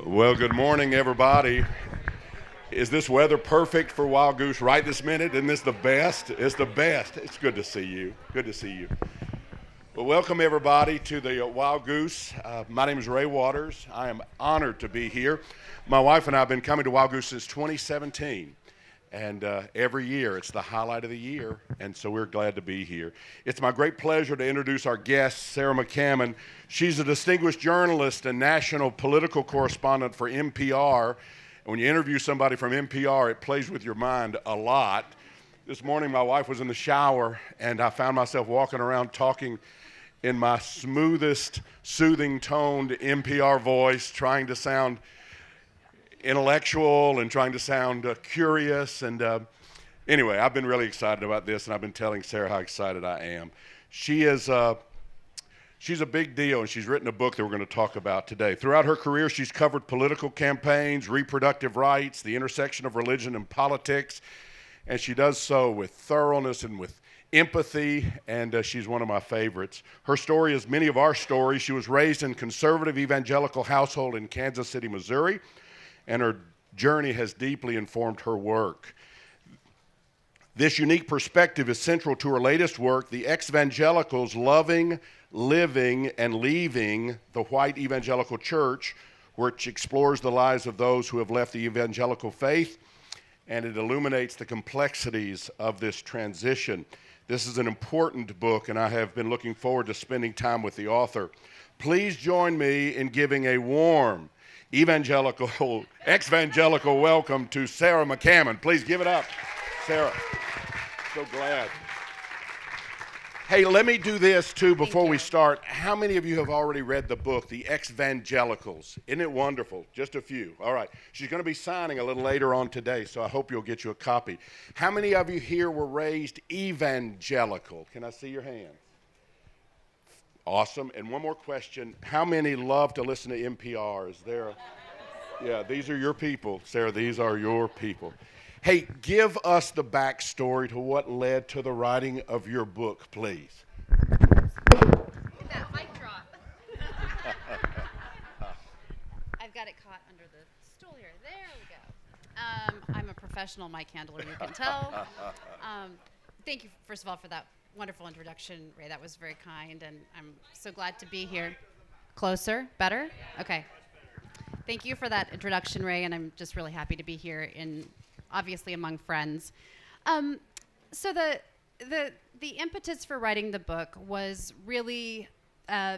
Well, good morning, everybody. Is this weather perfect for Wild Goose right this minute? Isn't this the best? It's the best. It's good to see you. Good to see you. Well, welcome, everybody, to the Wild Goose. My name is Ray Waters. I am honored to be here. My wife and I have been coming to Wild Goose since 2017. And every year, it's the highlight of the year, and so we're glad to be here. It's my great pleasure to introduce our guest, Sarah McCammon. She's a distinguished journalist and national political correspondent for NPR. And when you interview somebody from NPR, it plays with your mind a lot. This morning, my wife was in the shower, and I found myself walking around talking in my smoothest, soothing-toned NPR voice, trying to sound intellectual and trying to sound curious. And anyway, I've been really excited about this, and I've been telling Sarah how excited I am. She's a big deal, and she's written a book that we're going to talk about today. Throughout her career, she's covered political campaigns, reproductive rights, the intersection of religion and politics, and she does so with thoroughness and with empathy, and she's one of my favorites. Her story is many of our stories. She was raised in a conservative evangelical household in Kansas City, Missouri, and her journey has deeply informed her work. This unique perspective is central to her latest work, The Ex-Evangelicals Loving, Living, and Leaving the White Evangelical Church, which explores the lives of those who have left the evangelical faith, and it illuminates the complexities of this transition. This is an important book, and I have been looking forward to spending time with the author. Please join me in giving a warm ex-evangelical welcome to Sarah McCammon. Please give it up, Sarah. So glad. Hey, let me do this too before we start. How many of you have already read the book, The Ex-Evangelicals? Isn't it wonderful? Just a few. All right. She's going to be signing a little later on today, so I hope you'll get you a copy. How many of you here were raised evangelical? Can I see your hands? Awesome. And one more question. How many love to listen to NPR? Is there? Yeah, these are your people, Sarah. These are your people. Hey, give us the backstory to what led to the writing of your book, please. That mic drop. I've got it caught under the stool here. There we go. I'm a professional mic handler, you can tell. Thank you, first of all, for that wonderful introduction, Ray. That was very kind, and I'm so glad to be here. Closer? Better? Okay. Thank you for that introduction, Ray, and I'm just really happy to be here, obviously among friends. So the impetus for writing the book was really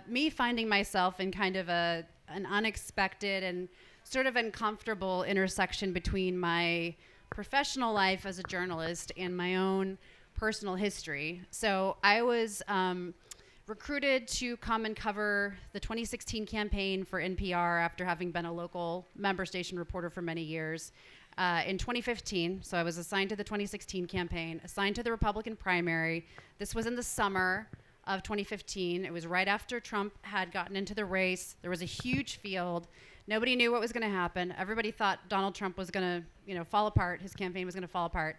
me finding myself in kind of an unexpected and sort of uncomfortable intersection between my professional life as a journalist and my own personal history. So I was recruited to come and cover the 2016 campaign for NPR after having been a local member station reporter for many years. In 2015, so I was assigned to the 2016 campaign, assigned to the Republican primary. This was in the summer of 2015. It was right after Trump had gotten into the race. There was a huge field. Nobody knew what was going to happen. Everybody thought Donald Trump was going to, fall apart. His campaign was going to fall apart.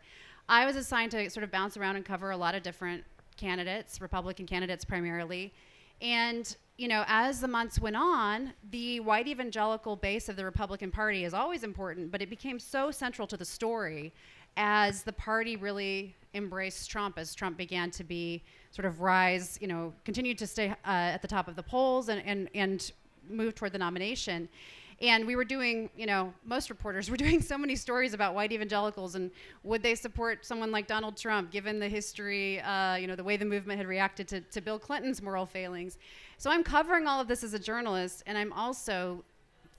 I was assigned to sort of bounce around and cover a lot of different candidates, Republican candidates primarily. And, as the months went on, the white evangelical base of the Republican Party is always important, but it became so central to the story as the party really embraced Trump, as Trump began to be sort of rise, continued to stay at the top of the polls and move toward the nomination. And we were doing, most reporters were doing so many stories about white evangelicals and would they support someone like Donald Trump, given the history, the way the movement had reacted to Bill Clinton's moral failings. So I'm covering all of this as a journalist, and I'm also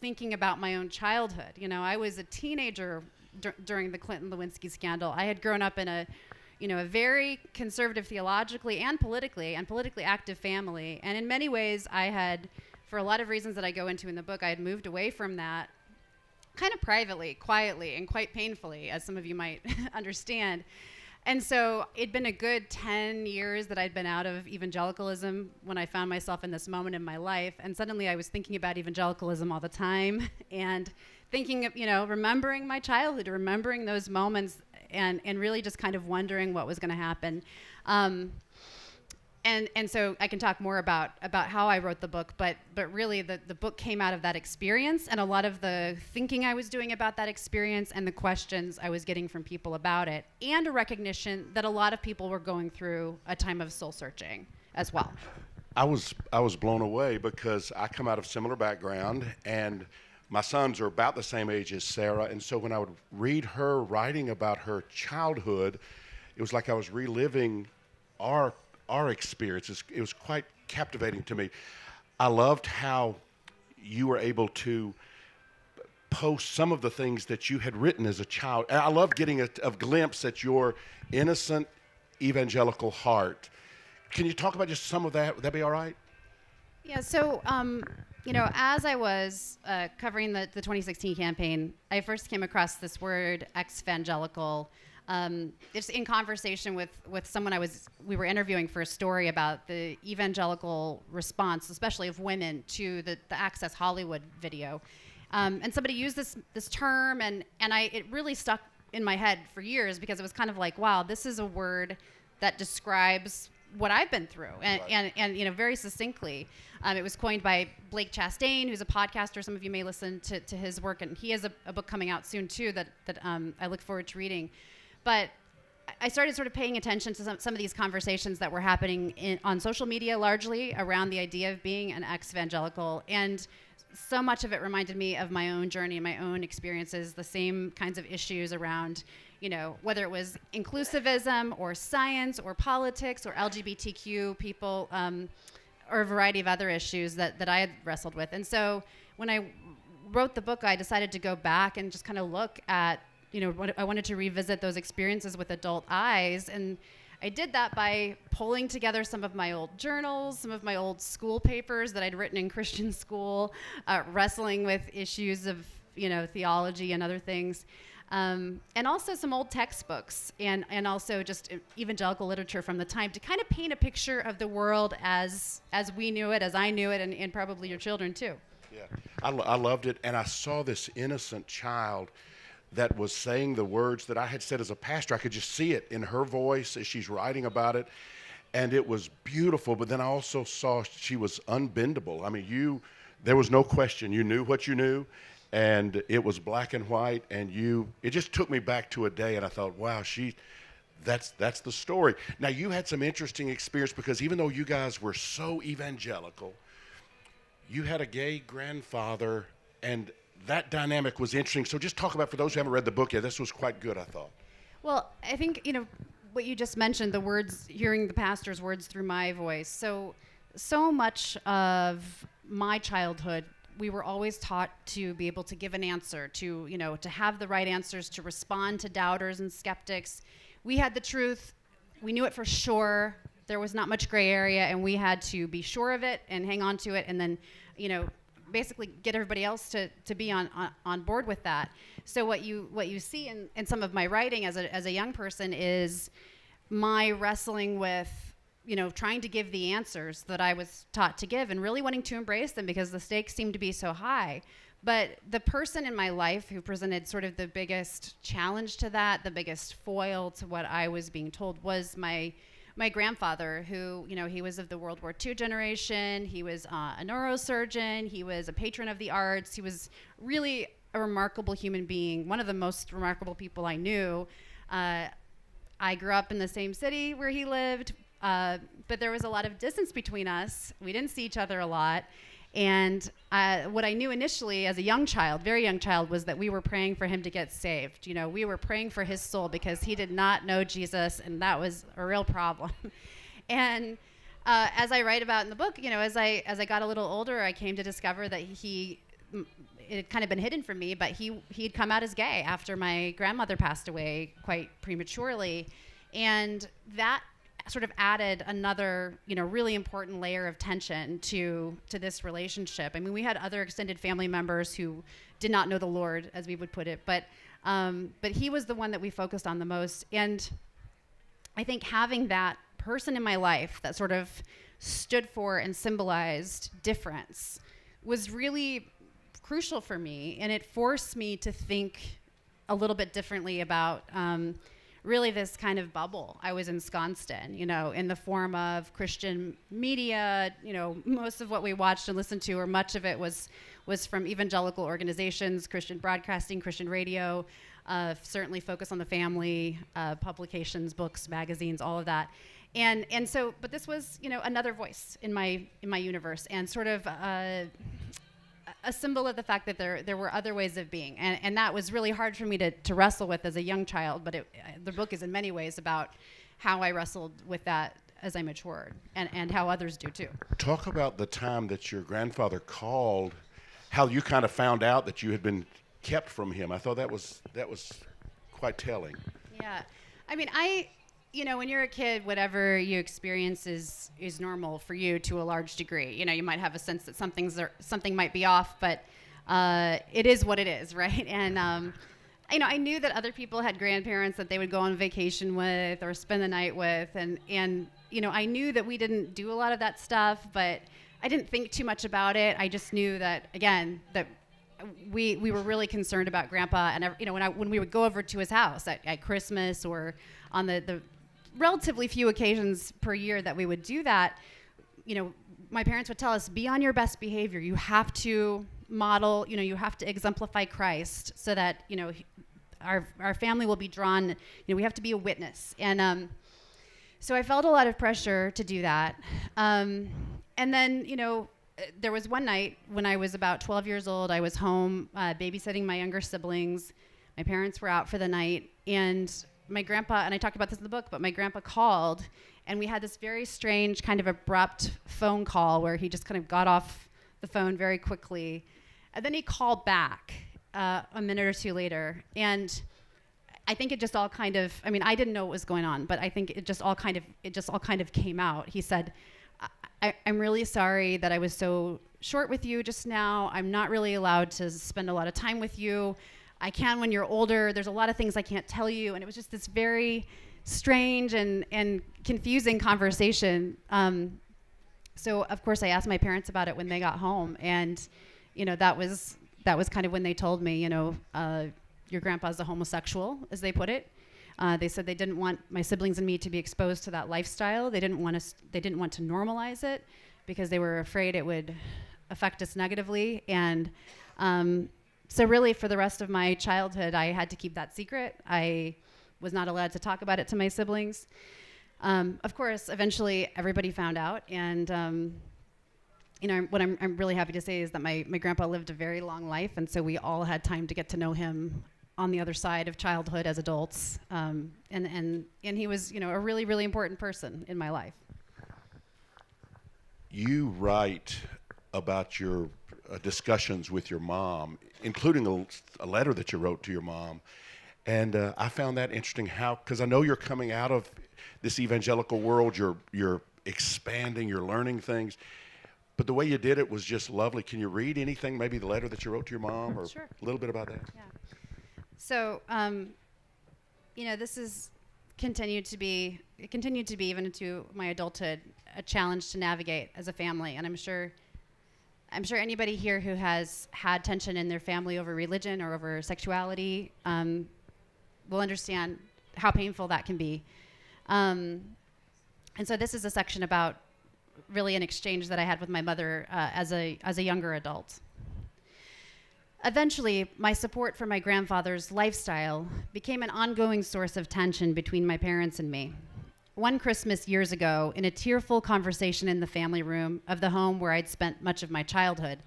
thinking about my own childhood. I was a teenager during the Clinton-Lewinsky scandal. I had grown up in a very conservative theologically and politically active family. And in many ways, I had, for a lot of reasons that I go into in the book, I had moved away from that kind of privately, quietly, and quite painfully, as some of you might understand. And so it'd been a good 10 years that I'd been out of evangelicalism when I found myself in this moment in my life. And suddenly I was thinking about evangelicalism all the time and thinking of, remembering my childhood, remembering those moments and really just kind of wondering what was going to happen. And so I can talk more about how I wrote the book, but really the book came out of that experience and a lot of the thinking I was doing about that experience and the questions I was getting from people about it, and a recognition that a lot of people were going through a time of soul searching as well. I was blown away because I come out of similar background, and my sons are about the same age as Sarah, and so when I would read her writing about her childhood, it was like I was reliving our experiences. It was quite captivating to me. I loved how you were able to post some of the things that you had written as a child. And I love getting a glimpse at your innocent evangelical heart. Can you talk about just some of that? Would that be all right? Yeah, so, as I was covering the 2016 campaign, I first came across this word, ex-evangelical. It's in conversation with someone we were interviewing for a story about the evangelical response, especially of women, to the Access Hollywood video. And somebody used this term, and it really stuck in my head for years because it was kind of like, wow, this is a word that describes what I've been through, and very succinctly. It was coined by Blake Chastain, who's a podcaster. Some of you may listen to his work, and he has a book coming out soon too that I look forward to reading. But I started sort of paying attention to some of these conversations that were happening on social media, largely around the idea of being an ex-evangelical, and so much of it reminded me of my own journey and my own experiences, the same kinds of issues around, whether it was inclusivism or science or politics or LGBTQ people, or a variety of other issues that I had wrestled with. And so when I wrote the book, I decided to go back and just kind of look at, I wanted to revisit those experiences with adult eyes. And I did that by pulling together some of my old journals, some of my old school papers that I'd written in Christian school, wrestling with issues of, theology and other things. And also some old textbooks and also just evangelical literature from the time to kind of paint a picture of the world as we knew it, as I knew it, and probably your children too. Yeah, I loved it, and I saw this innocent child that was saying the words that I had said as a pastor. I could just see it in her voice as she's writing about it, and it was beautiful, but then I also saw she was unbendable. I mean, there was no question. You knew what you knew, and it was black and white, and it just took me back to a day, and I thought, wow, that's the story. Now, you had some interesting experience because even though you guys were so evangelical, you had a gay grandfather, and that dynamic was interesting. So just talk about, for those who haven't read the book yet, this was quite good, I thought. Well, I think, what you just mentioned, the words, hearing the pastor's words through my voice. So much of my childhood, we were always taught to be able to give an answer, to have the right answers, to respond to doubters and skeptics. We had the truth. We knew it for sure. There was not much gray area, and we had to be sure of it and hang on to it, and then, basically get everybody else to be on board with that. So what you see in some of my writing as a young person is my wrestling with, trying to give the answers that I was taught to give and really wanting to embrace them because the stakes seemed to be so high. But the person in my life who presented sort of the biggest challenge to that, the biggest foil to what I was being told, was my grandfather, who, he was of the World War II generation. He was a neurosurgeon. He was a patron of the arts. He was really a remarkable human being, one of the most remarkable people I knew. I grew up in the same city where he lived, but there was a lot of distance between us. We didn't see each other a lot. And what I knew initially as a young child, very young child, was that we were praying for him to get saved. We were praying for his soul because he did not know Jesus, and that was a real problem. And as I write about in the book, as I got a little older, I came to discover that it had kind of been hidden from me, but he'd come out as gay after my grandmother passed away quite prematurely. And that sort of added another, really important layer of tension to this relationship. I mean, we had other extended family members who did not know the Lord, as we would put it, but he was the one that we focused on the most. And I think having that person in my life that sort of stood for and symbolized difference was really crucial for me, and it forced me to think a little bit differently about really this kind of bubble I was ensconced in, in the form of Christian media. Most of what we watched and listened to, or much of it was from evangelical organizations, Christian broadcasting, Christian radio, certainly focus on the family, publications, books, magazines, all of that. And so, but this was, another voice in my universe, and sort of a symbol of the fact that there were other ways of being. And that was really hard for me to wrestle with as a young child, but the book is in many ways about how I wrestled with that as I matured, and how others do too. Talk about the time that your grandfather called, how you kind of found out that you had been kept from him. I thought that was quite telling. Yeah. I mean, when you're a kid, whatever you experience is normal for you to a large degree. You might have a sense that something might be off, but it is what it is, right? And I knew that other people had grandparents that they would go on vacation with or spend the night with, and I knew that we didn't do a lot of that stuff, but I didn't think too much about it. I just knew that, again, that we were really concerned about Grandpa, and when we would go over to his house at Christmas, or on the relatively few occasions per year that we would do that, my parents would tell us, be on your best behavior. You have to model, you have to exemplify Christ, so that, our family will be drawn, we have to be a witness. And so I felt a lot of pressure to do that. And then, there was one night when I was about 12 years old. I was home babysitting my younger siblings. My parents were out for the night, and my grandpa, and I talked about this in the book, but my grandpa called, and we had this very strange kind of abrupt phone call where he just kind of got off the phone very quickly. And then he called back a minute or two later, and I think it just all kind of, I didn't know what was going on, but I think it just all kind of came out. He said, I'm really sorry that I was so short with you just now. I'm not really allowed to spend a lot of time with you. I can when you're older. There's a lot of things I can't tell you. And it was just this very strange and confusing conversation. So of course I asked my parents about it when they got home, and that was kind of when they told me, your grandpa's a homosexual, as they put it. They said they didn't want my siblings and me to be exposed to that lifestyle. They didn't want to normalize it, because they were afraid it would affect us negatively. And so really, for the rest of my childhood, I had to keep that secret. I was not allowed to talk about it to my siblings. Of course, eventually everybody found out. And what I'm really happy to say is that my grandpa lived a very long life, and so we all had time to get to know him on the other side of childhood as adults. And he was, a really, really important person in my life. You write about your discussions with your mom, including a letter that you wrote to your mom. And I found that interesting, because I know you're coming out of this evangelical world, you're expanding, you're learning things, but the way you did it was just lovely. Can you read anything, maybe the letter that you wrote to your mom, or Sure. A little bit about that? Yeah. So, this is continued to be even into my adulthood, a challenge to navigate as a family. And I'm sure anybody here who has had tension in their family over religion or over sexuality will understand how painful that can be. And so this is a section about really an exchange that I had with my mother as a younger adult. Eventually, my support for my grandfather's lifestyle became an ongoing source of tension between my parents and me. One Christmas years ago, in a tearful conversation in the family room of the home where I'd spent much of my childhood,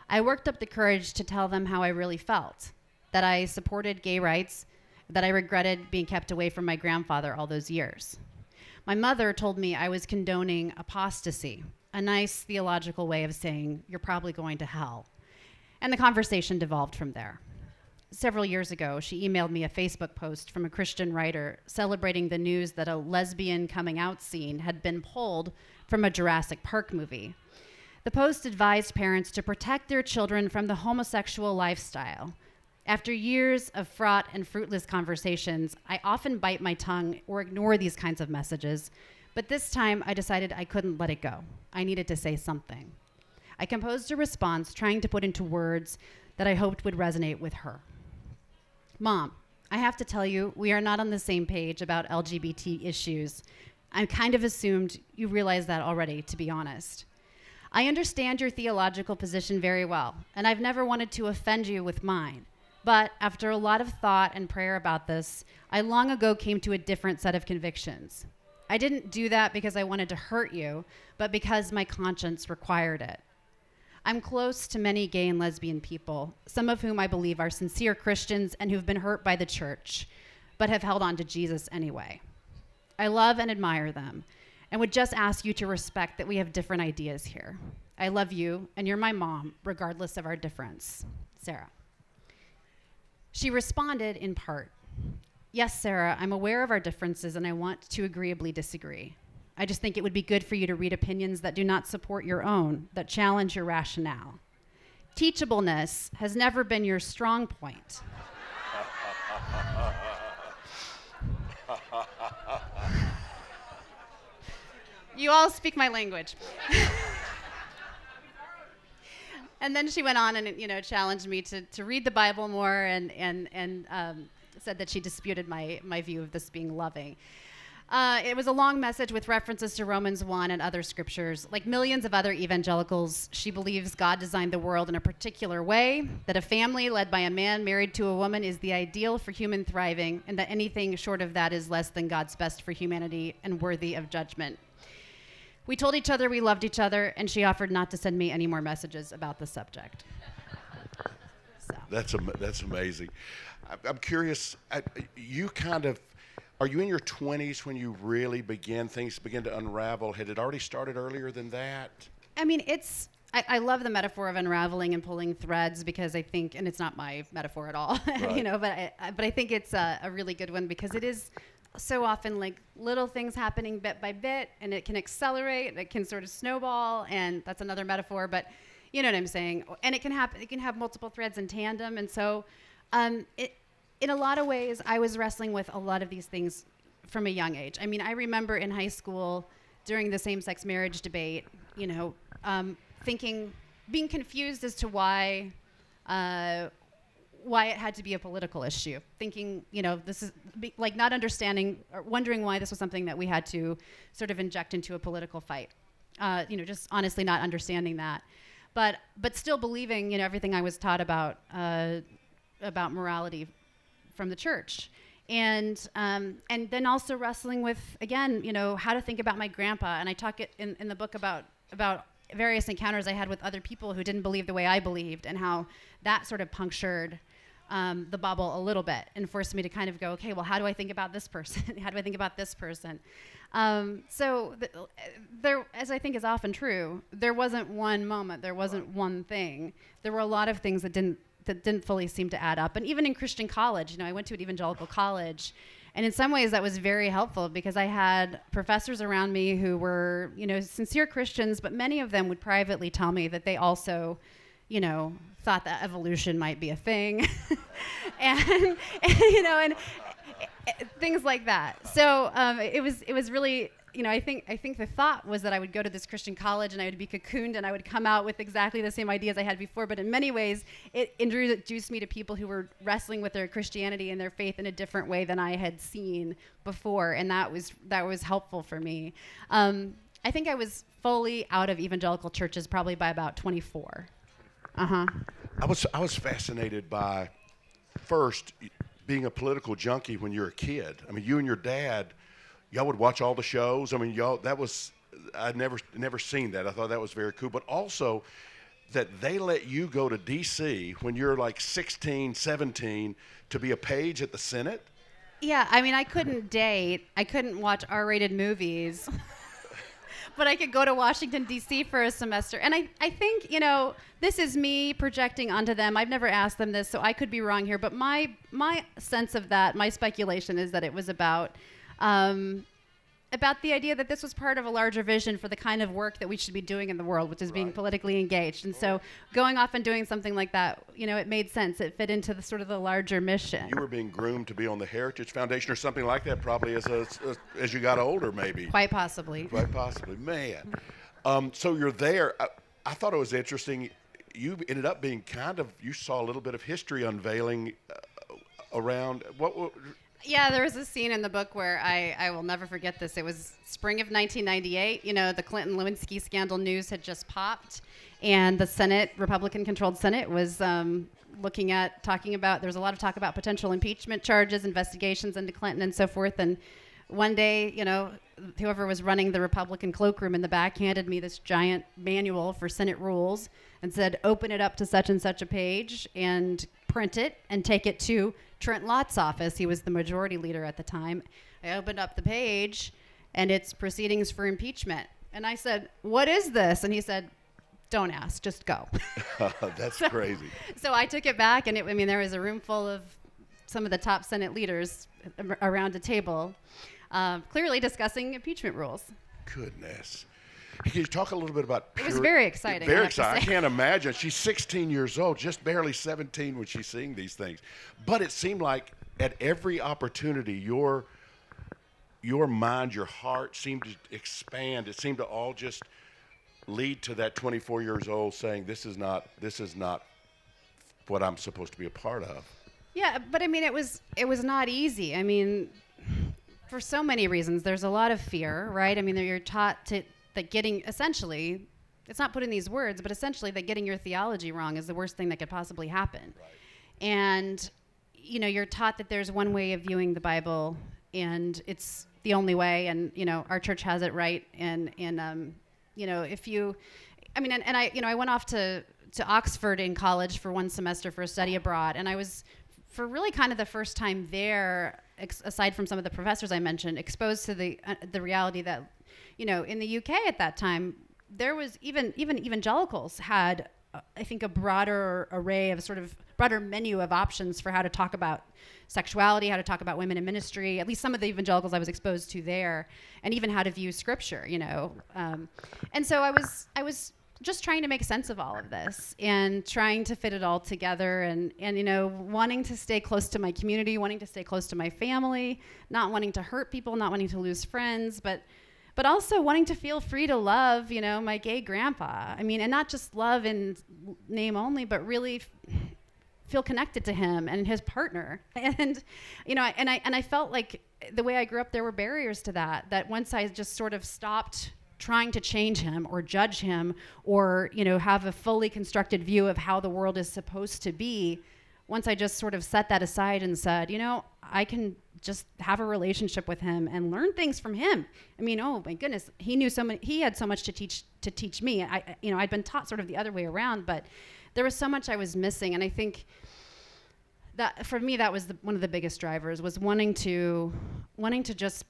I worked up the courage to tell them how I really felt, that I supported gay rights, that I regretted being kept away from my grandfather all those years. My mother told me I was condoning apostasy, a nice theological way of saying, you're probably going to hell. And the conversation devolved from there. Several years ago, she emailed me a Facebook post from a Christian writer celebrating the news that a lesbian coming out scene had been pulled from a Jurassic Park movie. The post advised parents to protect their children from the homosexual lifestyle. After years of fraught and fruitless conversations, I often bite my tongue or ignore these kinds of messages, but this time I decided I couldn't let it go. I needed to say something. I composed a response trying to put into words that I hoped would resonate with her. Mom, I have to tell you, we are not on the same page about LGBT issues. I kind of assumed you realize that already, to be honest. I understand your theological position very well, and I've never wanted to offend you with mine. But after a lot of thought and prayer about this, I long ago came to a different set of convictions. I didn't do that because I wanted to hurt you, but because my conscience required it. I'm close to many gay and lesbian people, some of whom I believe are sincere Christians and who've been hurt by the church, but have held on to Jesus anyway. I love and admire them, and would just ask you to respect that we have different ideas here. I love you, and you're my mom, regardless of our difference. Sarah. She responded in part, yes, Sarah, I'm aware of our differences, and I want to agreeably disagree. I just think it would be good for you to read opinions that do not support your own, that challenge your rationale. Teachableness has never been your strong point. You all speak my language. And then she went on and, challenged me to read the Bible more and said that she disputed my view of this being loving. It was a long message with references to Romans 1 and other scriptures. Like millions of other evangelicals, she believes God designed the world in a particular way, that a family led by a man married to a woman is the ideal for human thriving, and that anything short of that is less than God's best for humanity and worthy of judgment. We told each other we loved each other, and she offered not to send me any more messages about the subject. So. That's amazing. I'm curious, are you in your 20s when you really things begin to unravel? Had it already started earlier than that? I mean, I love the metaphor of unraveling and pulling threads because I think, and it's not my metaphor at all, right. but I think it's a really good one because it is so often like little things happening bit by bit, and it can accelerate, it can sort of snowball, and that's another metaphor, but you know what I'm saying? And it can have multiple threads in tandem, and so in a lot of ways, I was wrestling with a lot of these things from a young age. I mean, I remember in high school during the same-sex marriage debate, being confused as to why it had to be a political issue. Thinking, not understanding or wondering why this was something that we had to sort of inject into a political fight. Just honestly not understanding that, but still believing, everything I was taught about morality from the church. And then also wrestling with, again, how to think about my grandpa. And I talk it in the book about various encounters I had with other people who didn't believe the way I believed, and how that sort of punctured the bubble a little bit and forced me to kind of go, okay, well, how do I think about this person? How do I think about this person? There, as I think is often true, there wasn't one moment, there wasn't one thing. There were a lot of things that didn't fully seem to add up. And even in Christian college, I went to an evangelical college, and in some ways that was very helpful because I had professors around me who were, sincere Christians, but many of them would privately tell me that they also, thought that evolution might be a thing, and things like that. So it was really, I think the thought was that I would go to this Christian college and I would be cocooned and I would come out with exactly the same ideas I had before. But in many ways, it introduced me to people who were wrestling with their Christianity and their faith in a different way than I had seen before, and that was helpful for me. I think I was fully out of evangelical churches probably by about 24. I was fascinated by, first, being a political junkie when you're a kid. I mean, you and your dad, y'all would watch all the shows. I mean, I'd never seen that. I thought that was very cool. But also that they let you go to D.C. when you're like 16, 17 to be a page at the Senate. Yeah, I mean, I couldn't date. I couldn't watch R-rated movies. But I could go to Washington, D.C. for a semester. And I think, this is me projecting onto them. I've never asked them this, so I could be wrong here. But my sense of that, my speculation is that it was about the idea that this was part of a larger vision for the kind of work that we should be doing in the world, which is being politically engaged. And so going off and doing something like that, it made sense. It fit into the sort of the larger mission. You were being groomed to be on the Heritage Foundation or something like that, probably as you got older, maybe. Quite possibly. Man. So you're there. I thought it was interesting. You ended up being you saw a little bit of history unveiling around? Yeah, there was a scene in the book where I will never forget this. It was spring of 1998. The Clinton-Lewinsky scandal news had just popped, and the Senate, Republican-controlled Senate, was talking about, there was a lot of talk about potential impeachment charges, investigations into Clinton and so forth. And one day, whoever was running the Republican cloakroom in the back handed me this giant manual for Senate rules and said, open it up to such and such a page and print it and take it to Trent Lott's office. He was the majority leader at the time. I opened up the page and it's proceedings for impeachment. And I said, what is this? And he said, don't ask, just go. That's crazy. So I took it back, and there was a room full of some of the top Senate leaders around a table, clearly discussing impeachment rules. Goodness. Can you talk a little bit about It was very exciting. Very exciting. I can't imagine. She's 16 years old, just barely 17 when she's seeing these things. But it seemed like at every opportunity, your mind, your heart seemed to expand. It seemed to all just lead to that 24 years old saying, this is not what I'm supposed to be a part of. Yeah, but it was not easy. For so many reasons. There's a lot of fear, right? You're taught that getting, essentially, it's not put in these words, but essentially that getting your theology wrong is the worst thing that could possibly happen. Right. And, you're taught that there's one way of viewing the Bible and it's the only way, and, our church has it right. And if you, I went off to Oxford in college for one semester for a study abroad, and I was, for really kind of the first time there, aside from some of the professors I mentioned, exposed to the reality that, in the UK at that time, there was even evangelicals had, I think, a broader array of broader menu of options for how to talk about sexuality, how to talk about women in ministry, at least some of the evangelicals I was exposed to there, and even how to view scripture, and so I was just trying to make sense of all of this and trying to fit it all together and wanting to stay close to my community, wanting to stay close to my family, not wanting to hurt people, not wanting to lose friends, but also wanting to feel free to love, my gay grandpa. And not just love in name only, but really feel connected to him and his partner. And, I felt like the way I grew up, there were barriers to that once I just sort of stopped trying to change him or judge him or, have a fully constructed view of how the world is supposed to be, once I just sort of set that aside and said, I can just have a relationship with him and learn things from him. Oh my goodness, he had so much to teach me. I'd been taught sort of the other way around, but there was so much I was missing. And I think that for me, that was one of the biggest drivers, was wanting to just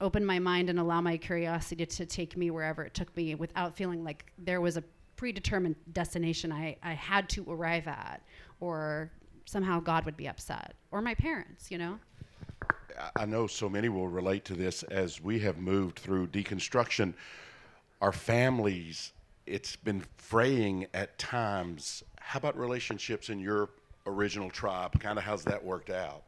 open my mind and allow my curiosity to take me wherever it took me without feeling like there was a predetermined destination I had to arrive at, or somehow God would be upset, or my parents, I know so many will relate to this as we have moved through deconstruction. Our families, it's been fraying at times. How about relationships in your original tribe? Kind of how's that worked out?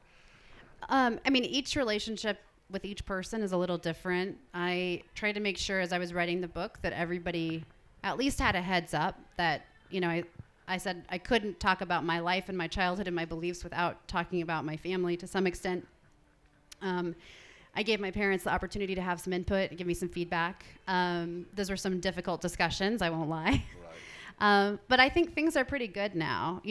Each relationship with each person is a little different. I tried to make sure as I was writing the book that everybody at least had a heads up that, I said I couldn't talk about my life and my childhood and my beliefs without talking about my family to some extent. I gave my parents the opportunity to have some input and give me some feedback. Those were some difficult discussions, I won't lie. Right. But I think things are pretty good now.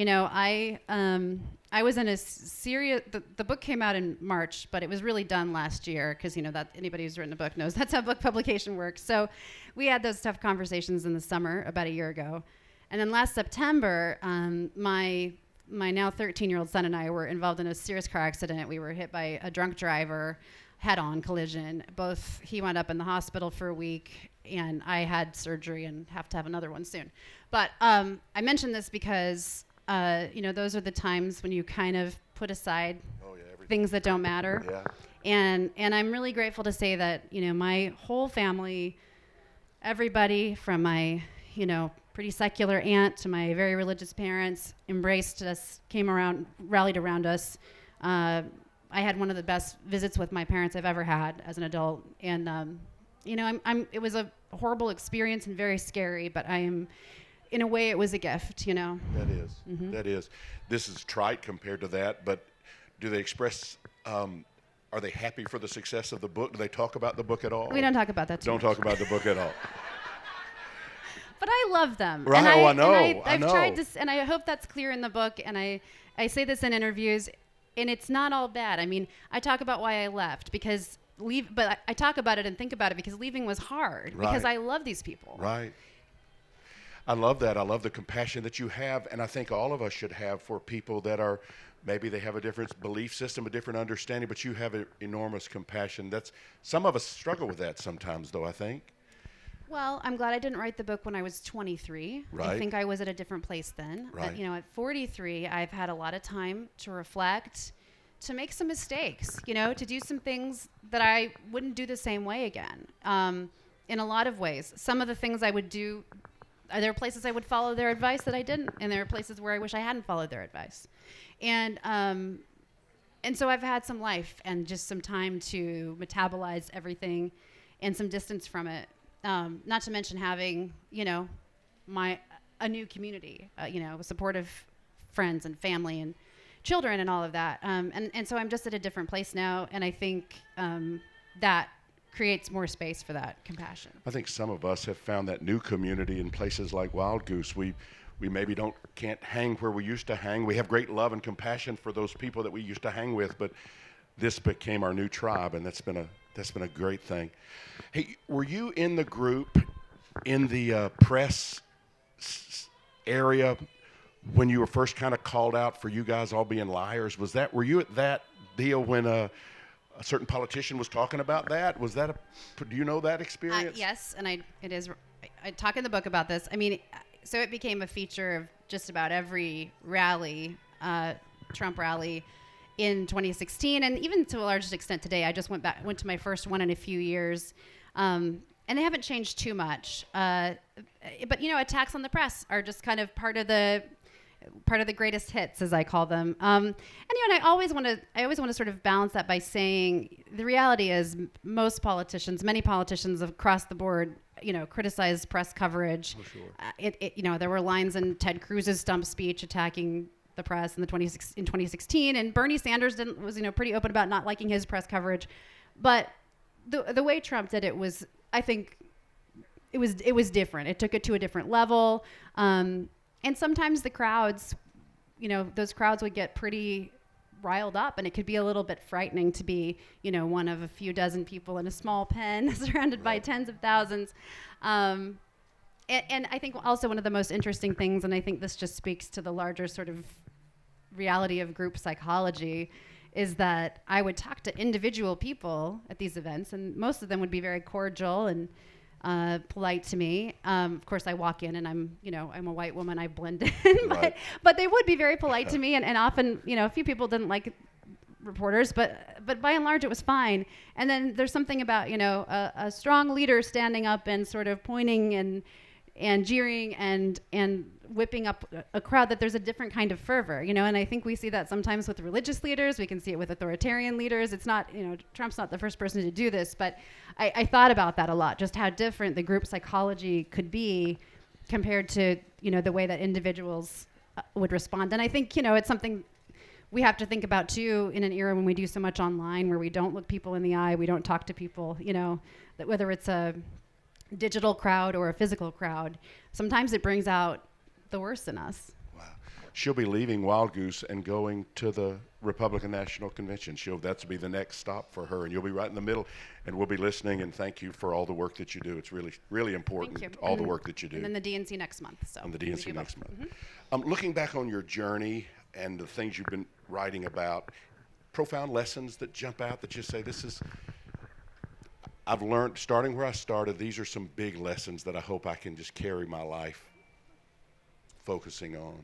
I was in a serious, the book came out in March, but it was really done last year because, that anybody who's written a book knows that's how book publication works. So we had those tough conversations in the summer about a year ago. And then last September, my now 13-year-old son and I were involved in a serious car accident. We were hit by a drunk driver, head-on collision. He wound up in the hospital for a week, and I had surgery and have to have another one soon. But I mention this because, those are the times when you kind of put aside things that don't matter. Yeah. And I'm really grateful to say that, my whole family, everybody from my, pretty secular aunt to my very religious parents embraced us, rallied around us. I had one of the best visits with my parents I've ever had as an adult. And, it was a horrible experience and very scary, but I am in a way, it was a gift, you know. That is. That is. This is trite compared to that, but do they express, are they happy for the success of the book? Do they talk about the book at all? We don't talk about that too Don't much. talk about the book at all. But I love them. Right, and I know. I've tried to, and I hope that's clear in the book, and I say this in interviews, and it's not all bad. I mean, I talk about why I left, because but I talk about it and think about it because leaving was hard, because I love these people. Right. I love that. I love the compassion that you have, and I think all of us should have for people that are, maybe they have a different belief system, a different understanding, but you have enormous compassion. Some of us struggle with that sometimes, though, I think. Well, I'm glad I didn't write the book when I was 23. Right. I think I was at a different place then. Right. At 43, I've had a lot of time to reflect, to make some mistakes, to do some things that I wouldn't do the same way again, in a lot of ways. Some of the things I would do, there are places I would follow their advice that I didn't, and there are places where I wish I hadn't followed their advice. And so I've had some life and just some time to metabolize everything and some distance from it. Not to mention having, a new community, supportive friends and family and children and all of that. And so I'm just at a different place now. And I think that creates more space for that compassion. I think some of us have found that new community in places like Wild Goose. We maybe can't hang where we used to hang. We have great love and compassion for those people that we used to hang with, but this became our new tribe, and that's been a great thing. Hey, were you in the group in the press area when you were first kind of called out for you guys all being liars? Were you at that deal when a certain politician was talking about that? Do you know that experience? Yes, and I talk in the book about this. I mean, so it became a feature of just about every rally, Trump rally, in 2016, and even to a large extent today. I just went to my first one in a few years, and they haven't changed too much. But attacks on the press are just kind of part of the greatest hits, as I call them. And I always want to sort of balance that by saying the reality is many politicians across the board, criticize press coverage. Oh, sure. There were lines in Ted Cruz's stump speech attacking the press in 2016, and Bernie Sanders was pretty open about not liking his press coverage, but the way Trump did it was, I think, it was different. It took it to a different level, and sometimes the crowds, those crowds would get pretty riled up, and it could be a little bit frightening to be, one of a few dozen people in a small pen surrounded by tens of thousands. And I think also one of the most interesting things, and I think this just speaks to the larger sort of reality of group psychology, is that I would talk to individual people at these events, and most of them would be very cordial and polite to me. Of course, I walk in and I'm a white woman, I blend in, Right. but they would be very polite to me, and often, a few people didn't like reporters, but by and large it was fine. And then there's something about, a strong leader standing up and sort of pointing and jeering and whipping up a crowd, that there's a different kind of fervor, and I think we see that sometimes with religious leaders. We can see it with authoritarian leaders. It's not, Trump's not the first person to do this, but I thought about that a lot, just how different the group psychology could be compared to, the way that individuals would respond. And I think, it's something we have to think about too in an era when we do so much online, where we don't look people in the eye, we don't talk to people, that whether it's a digital crowd or a physical crowd, sometimes it brings out the worst in us. Wow. She'll be leaving Wild Goose and going to the Republican National Convention. That's be the next stop for her, and you'll be right in the middle, and we'll be listening, and thank you for all the work that you do. It's really, really important, all the work that you do. And then the DNC next month. And the DNC next month. Looking back on your journey and the things you've been writing about, profound lessons that jump out that you say, I've learned, starting where I started, these are some big lessons that I hope I can just carry my life focusing on.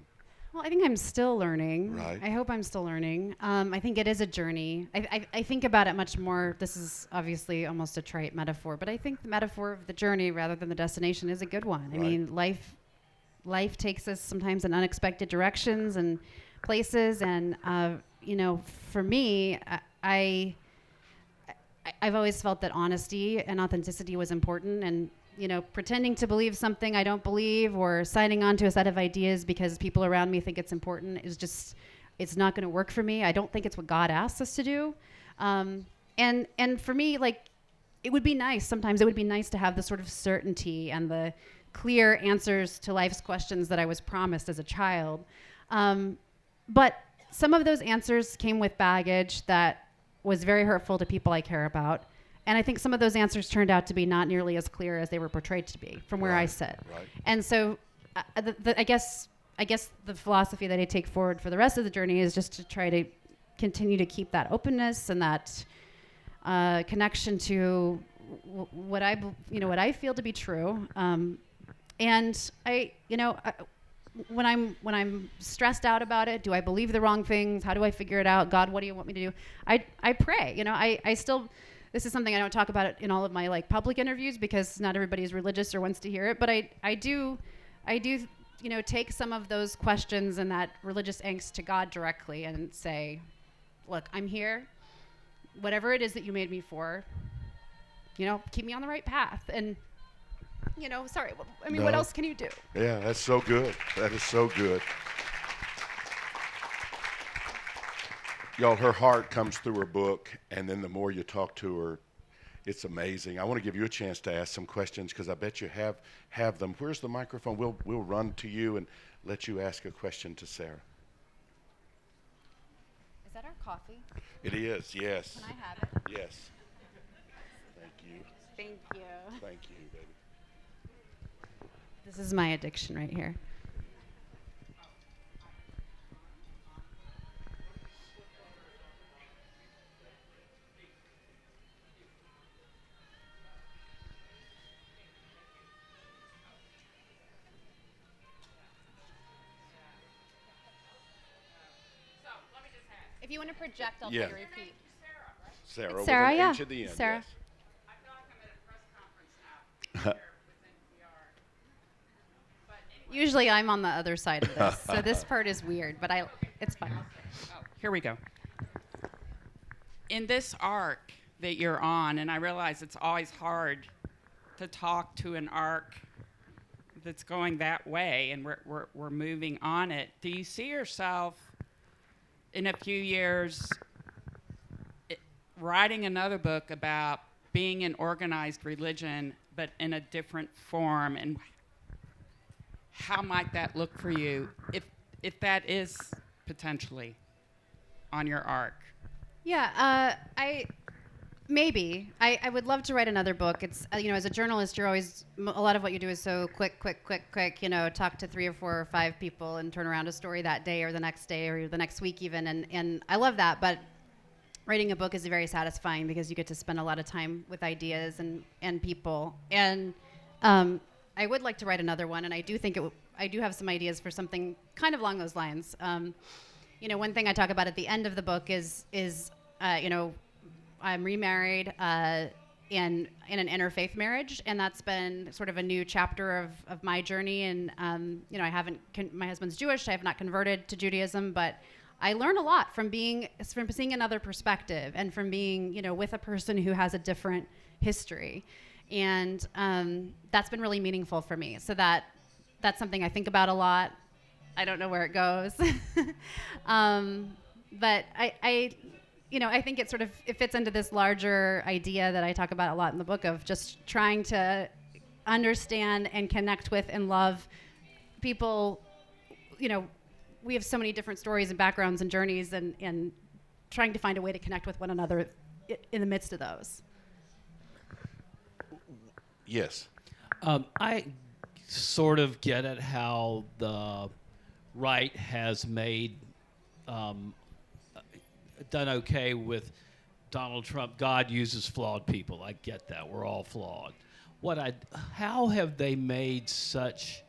Well, I think I'm still learning. Right. I hope I'm still learning. I think it is a journey. I think about it much more. This is obviously almost a trite metaphor, but I think the metaphor of the journey rather than the destination is a good one. Right. I mean, life takes us sometimes in unexpected directions and places, and for me, I've always felt that honesty and authenticity was important, and pretending to believe something I don't believe, or signing on to a set of ideas because people around me think it's important it's not going to work for me. I don't think it's what God asks us to do. And for me, it would be nice. Sometimes it would be nice to have the sort of certainty and the clear answers to life's questions that I was promised as a child. But some of those answers came with baggage that was very hurtful to people I care about. And I think some of those answers turned out to be not nearly as clear as they were portrayed to be from where I sit. Right. And so I guess the philosophy that I take forward for the rest of the journey is just to try to continue to keep that openness and that connection to what I feel to be true. And when I'm stressed out about it, do I believe the wrong things? How do I figure it out? God, what do you want me to do? I pray. I still. This is something I don't talk about in all of my public interviews because not everybody is religious or wants to hear it. But I do take some of those questions and that religious angst to God directly and say, look, I'm here. Whatever it is that you made me for, keep me on the right path. And, sorry, what else can you do? Yeah, that's so good. That is so good. Y'all, her heart comes through her book, and then the more you talk to her, it's amazing. I want to give you a chance to ask some questions because I bet you have them. Where's the microphone? We'll run to you and let you ask a question to Sarah. Is that our coffee? It is, yes. Can I have it? Yes. Thank you. Thank you. Thank you, baby. This is my addiction right here. If you want to project, I'll Yeah. do a repeat. Sarah, with Sarah, an yeah. H at the end. Sarah. Yes. I feel like I'm at a press conference now here with NPR. But anyway. Usually I'm on the other side of this, so this part is weird, but it's fine. Oh, here we go. In this arc that you're on, and I realize it's always hard to talk to an arc that's going that way, and we're moving on it. Do you see yourself in a few years writing another book about being an organized religion, but in a different form? And how might that look for you if that is potentially on your arc? Yeah, I would love to write another book. It's as a journalist, you're always a lot of what you do is so quick. Talk to 3 or 4 or 5 people and turn around a story that day or the next day or the next week even. And I love that, but writing a book is very satisfying because you get to spend a lot of time with ideas and people. And I would like to write another one, and I do think I do have some ideas for something kind of along those lines. One thing I talk about at the end of the book is I'm remarried in an interfaith marriage, and that's been sort of a new chapter of my journey. And my husband's Jewish. I have not converted to Judaism, but I learn a lot from seeing another perspective and from being with a person who has a different history, and that's been really meaningful for me. So that's something I think about a lot. I don't know where it goes, but I think it fits into this larger idea that I talk about a lot in the book of just trying to understand and connect with and love people. We have so many different stories and backgrounds and journeys, and trying to find a way to connect with one another in the midst of those. Yes. I sort of get at how the right has made done okay with Donald Trump. God uses flawed people. I get that. We're all flawed. How have they made such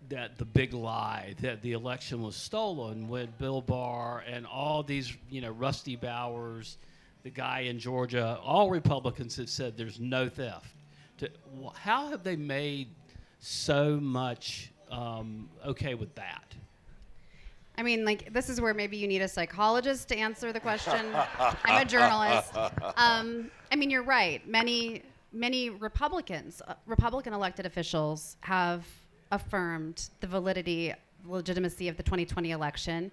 that the big lie that the election was stolen when Bill Barr and all these, Rusty Bowers, the guy in Georgia, all Republicans have said there's no theft. How have they made so much okay with that? I mean, this is where maybe you need a psychologist to answer the question. I'm a journalist. You're right. Many many Republican elected officials have affirmed the legitimacy of the 2020 election.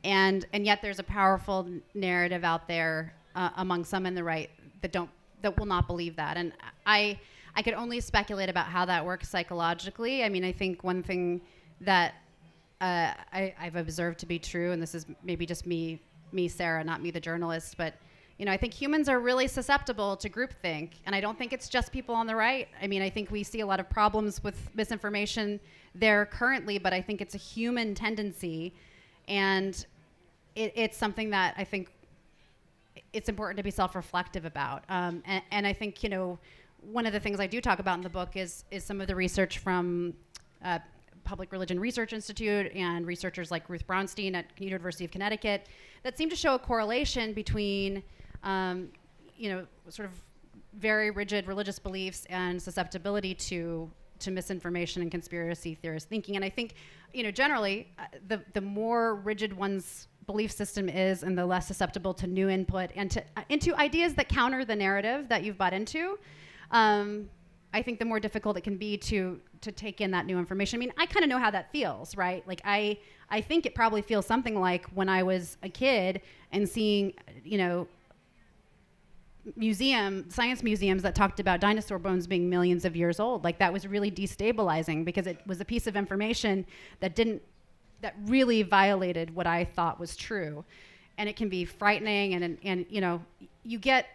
And yet there's a powerful narrative out there among some in the right that will not believe that. And I could only speculate about how that works psychologically. I mean, I think one thing that I've observed to be true, and this is maybe just me, Sarah, not me, the journalist, but I think humans are really susceptible to groupthink, and I don't think it's just people on the right. I mean, I think we see a lot of problems with misinformation there currently, but I think it's a human tendency, and it's something that I think it's important to be self-reflective about. And I think, one of the things I do talk about in the book is some of the research from Public Religion Research Institute and researchers like Ruth Brownstein at University of Connecticut that seem to show a correlation between sort of very rigid religious beliefs and susceptibility to misinformation and conspiracy theorist thinking. And I think, generally, the more rigid one's belief system is and the less susceptible to new input and into ideas that counter the narrative that you've bought into, I think the more difficult it can be to take in that new information. I mean, I kind of know how that feels, right? Like I think it probably feels something like when I was a kid and seeing, science museums that talked about dinosaur bones being millions of years old. Like that was really destabilizing because it was a piece of information that really violated what I thought was true. And it can be frightening and you get,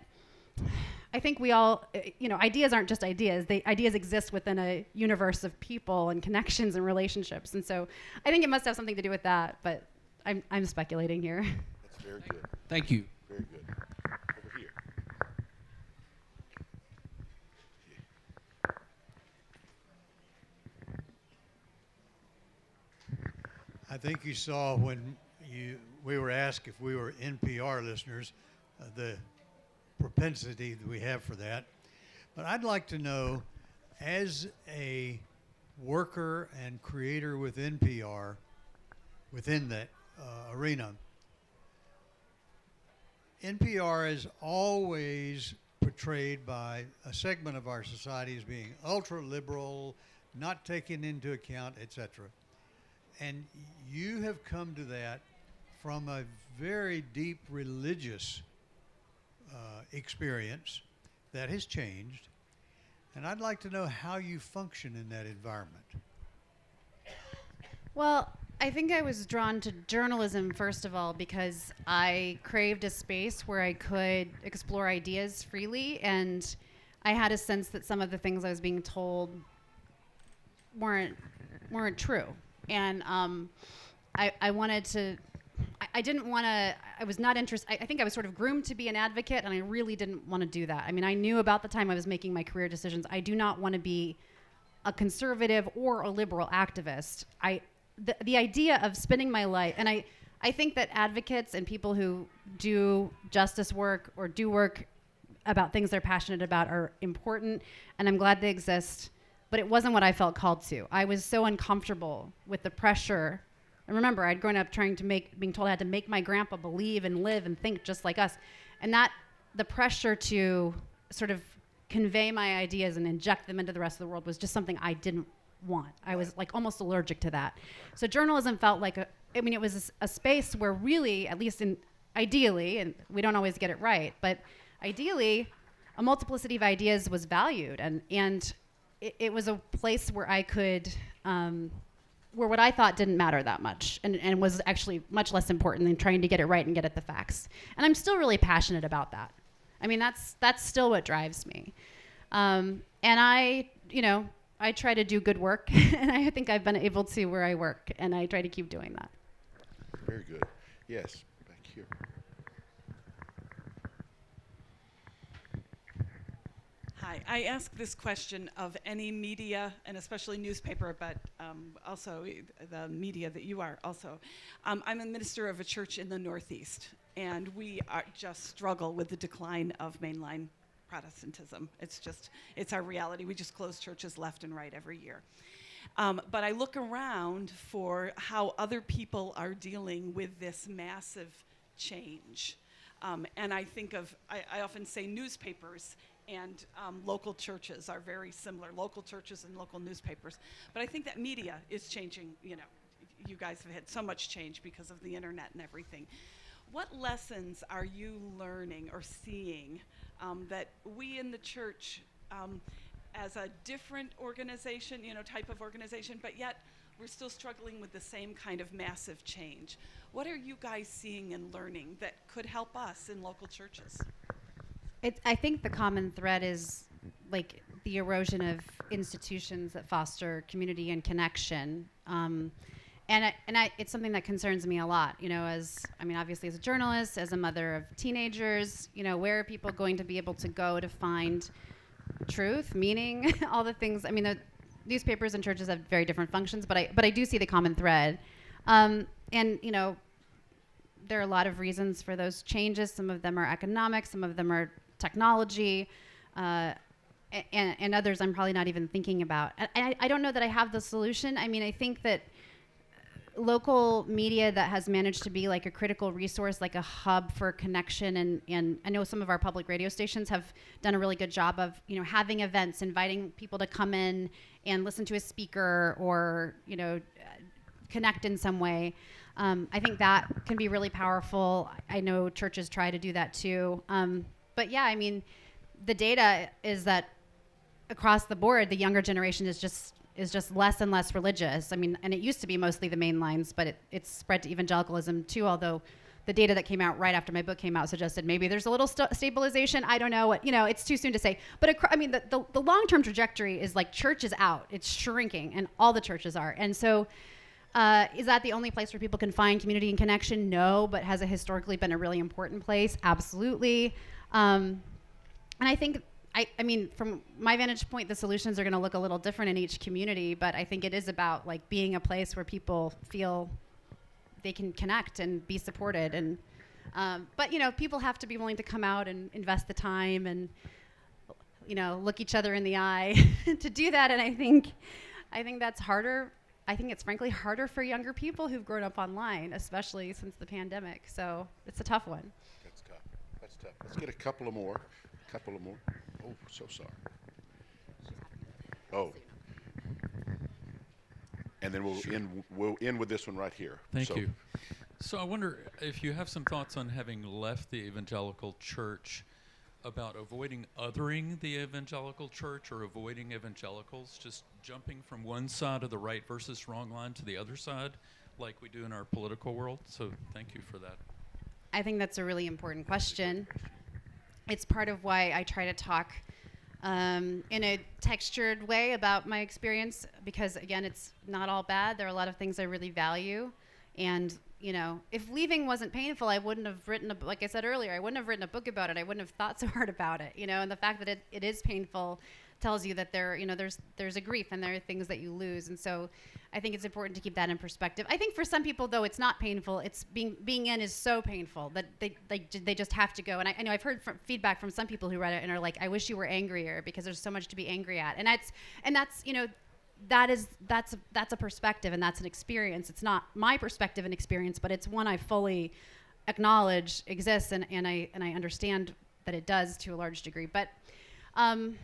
I think we all, ideas aren't just ideas. Ideas exist within a universe of people and connections and relationships. And so I think it must have something to do with that, but I'm speculating here. That's very good. Thank you. Very good. Over here. I think you saw when we were asked if we were NPR listeners, the propensity that we have for that. But I'd like to know, as a worker and creator with NPR, within that arena, NPR is always portrayed by a segment of our society as being ultra-liberal, not taking into account, etc. And you have come to that from a very deep religious experience that has changed. And I'd like to know how you function in that environment. Well, I think I was drawn to journalism, first of all, because I craved a space where I could explore ideas freely, and I had a sense that some of the things I was being told weren't true. And I wanted to, I didn't want to, I was not interested, I think I was sort of groomed to be an advocate, and I really didn't want to do that. I mean, I knew about the time I was making my career decisions, I do not want to be a conservative or a liberal activist. The idea of spending my life, and I think that advocates and people who do justice work or do work about things they're passionate about are important, and I'm glad they exist, but it wasn't what I felt called to. I was so uncomfortable with the pressure. And remember, I'd grown up being told I had to make my grandpa believe and live and think just like us. And the pressure to sort of convey my ideas and inject them into the rest of the world was just something I didn't want. I was like almost allergic to that. So journalism felt like it was a space where really, at least ideally, and we don't always get it right, but ideally, a multiplicity of ideas was valued, and it was a place where I could, where what I thought didn't matter that much, and was actually much less important than trying to get it right and get at the facts. And I'm still really passionate about that. I mean, that's still what drives me. And I try to do good work, and I think I've been able to where I work, and I try to keep doing that. Very good. Yes, back here. Hi, I ask this question of any media, and especially newspaper, but also the media that you are also. I'm a minister of a church in the Northeast, and we just struggle with the decline of mainline Protestantism. It's our reality. We just close churches left and right every year. But I look around for how other people are dealing with this massive change. And I think I often say newspapers and local churches are very similar, local churches and local newspapers. But I think that media is changing. You know, you guys have had so much change because of the internet and everything. What lessons are you learning or seeing that we in the church, as a different organization, type of organization, but yet we're still struggling with the same kind of massive change? What are you guys seeing and learning that could help us in local churches? I think the common thread is like the erosion of institutions that foster community and connection. It's something that concerns me a lot, obviously as a journalist, as a mother of teenagers, where are people going to be able to go to find truth, meaning, all the things. The newspapers and churches have very different functions, but I do see the common thread. There are a lot of reasons for those changes. Some of them are economic, some of them are technology, and others I'm probably not even thinking about. I don't know that I have the solution. I think that local media that has managed to be like a critical resource, like a hub for connection, and I know some of our public radio stations have done a really good job of, having events, inviting people to come in and listen to a speaker or, connect in some way. I think that can be really powerful. I know churches try to do that too. But yeah, the data is that across the board, the younger generation is just less and less religious. And it used to be mostly the main lines, but it's spread to evangelicalism too, although the data that came out right after my book came out suggested maybe there's a little stabilization. I don't know it's too soon to say. But the long-term trajectory is like church is out. It's shrinking, and all the churches are. And so is that the only place where people can find community and connection? No, but has it historically been a really important place? Absolutely. And I think, from my vantage point, the solutions are going to look a little different in each community, but I think it is about like being a place where people feel they can connect and be supported. And but people have to be willing to come out and invest the time and look each other in the eye to do that. And I think that's harder. I think it's frankly harder for younger people who've grown up online, especially since the pandemic. So it's a tough one. That's tough. Let's get a couple of more. Oh, so sorry. Oh. And then we'll end with this one right here. Thank you. So I wonder if you have some thoughts on having left the evangelical church, about avoiding othering the evangelical church or avoiding evangelicals, just jumping from one side of the right versus wrong line to the other side like we do in our political world. So thank you for that. I think that's a really important question. It's part of why I try to talk in a textured way about my experience, because again, it's not all bad. There are a lot of things I really value. And, if leaving wasn't painful, I wouldn't have written like I said earlier, I wouldn't have written a book about it. I wouldn't have thought so hard about it, and the fact that it is painful tells you that there's a grief and there are things that you lose. And so I think it's important to keep that in perspective. I think for some people, though, it's not painful. It's being in is so painful that they just have to go. And I know I've heard feedback from some people who read it and are like, I wish you were angrier because there's so much to be angry at. And that's a perspective and that's an experience. It's not my perspective and experience, but it's one I fully acknowledge exists and I understand that it does to a large degree. But I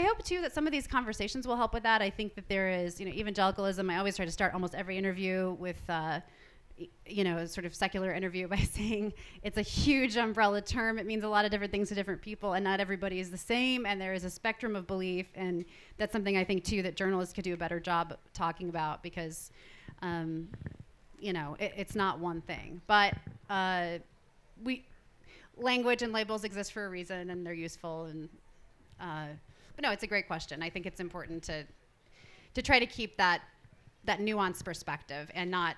hope too that some of these conversations will help with that. I think that there is, evangelicalism. I always try to start almost every interview with sort of secular interview by saying it's a huge umbrella term. It means a lot of different things to different people, and not everybody is the same, and there is a spectrum of belief, and that's something I think too that journalists could do a better job talking about, because it's not one thing. But language and labels exist for a reason, and they're useful, and but no, it's a great question. I think it's important to try to keep that nuanced perspective and not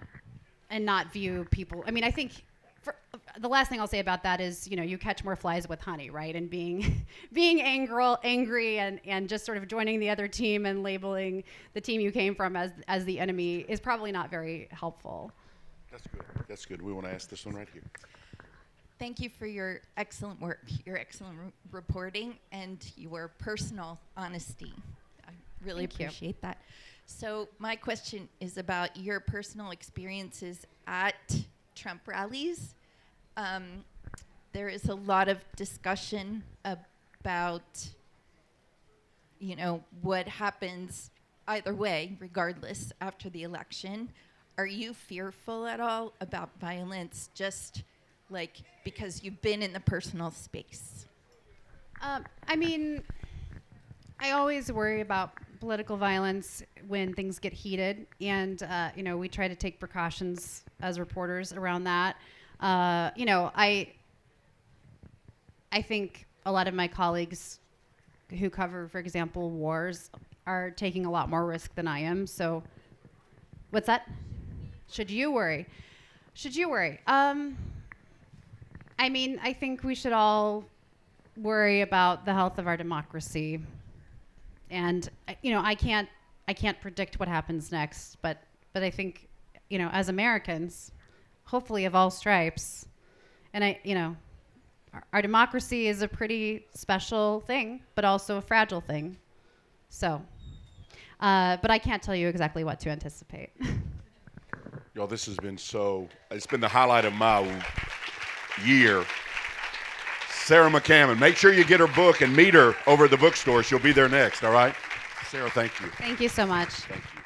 view people. I think the last thing I'll say about that is, you catch more flies with honey, right? And being angry and just sort of joining the other team and labeling the team you came from as the enemy is probably not very helpful. That's good. We want to ask this one right here. Thank you for your excellent work, your excellent reporting, and your personal honesty. I really appreciate that. So my question is about your personal experiences at Trump rallies. there is a lot of discussion about, what happens either way, regardless, after the election. Are you fearful at all about violence, just like because you've been in the personal space? I mean, I always worry about political violence when things get heated, and we try to take precautions as reporters around that. I think a lot of my colleagues who cover, for example, wars are taking a lot more risk than I am. So, what's that? Should you worry? I mean, I think we should all worry about the health of our democracy. And I can't predict what happens next, but I think, as Americans, hopefully of all stripes, and our democracy is a pretty special thing, but also a fragile thing. So, but I can't tell you exactly what to anticipate. Y'all, this has been it's been the highlight of my year. Sarah McCammon. Make sure you get her book and meet her over at the bookstore. She'll be there next, all right? Sarah, thank you. Thank you so much. Thank you.